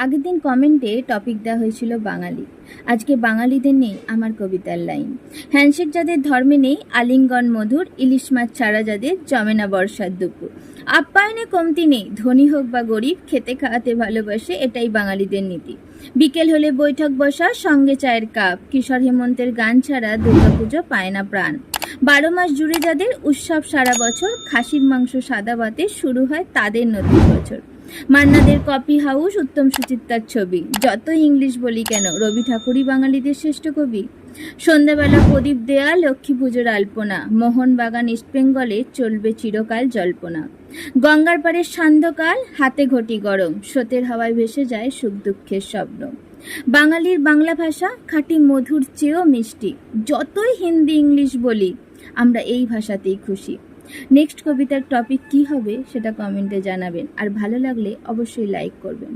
আগের দিন কমেন্টে টপিক দেওয়া হয়েছিল বাঙালি। আজকে বাঙালিদের নেই আমার কবিতার লাইন। হ্যান্ডশেক যাদের ধর্মে নেই, আলিঙ্গন মধুর, ইলিশ মাছ ছাড়া যাদের জমে না বর্ষার দুপুর। আপ্যায়নে কমতি নেই, ধনী হোক বা গরিব, খেতে খাওয়াতে ভালোবাসে, এটাই বাঙালিদের নীতি। বিকেল হলে বৈঠক বসা, সঙ্গে চায়ের কাপ, কিশোর হেমন্তের গান ছাড়া দুর্গাপুজো পায় না প্রাণ। 12 মাস জুড়ে যাদের উৎসব সারা বছর, খাসির মাংস সাদা ভাতে শুরু হয় তাদের নতুন বছর। মান্নাদের কফি হাউস, উত্তম সুচিত্রার ছবি, যতই ইংলিশ বলি কেন রবি ঠাকুরই বাঙালিদের শ্রেষ্ঠ কবি। সন্ধ্যাবেলা প্রদীপ দেয়া, লক্ষ্মী পুজোর আলপনা, মোহনবাগান ইস্টবেঙ্গলে চলবে চিরকাল জল্পনা। গঙ্গার পাড়ের সান্ধ্যকাল, হাতে ঘটি গরম, স্রোতের হাওয়ায় ভেসে যায় সুখ দুঃখের স্বপ্ন। বাঙালির বাংলা ভাষা খাঁটি মধুর চেয়েও মিষ্টি, যতই হিন্দি ইংলিশ বলি আমরা এই ভাষাতেই খুশি। নেক্সট কবিতার টপিক কি হবে সেটা কমেন্টে জানাবেন, আর ভালো লাগলে অবশ্যই লাইক করবেন।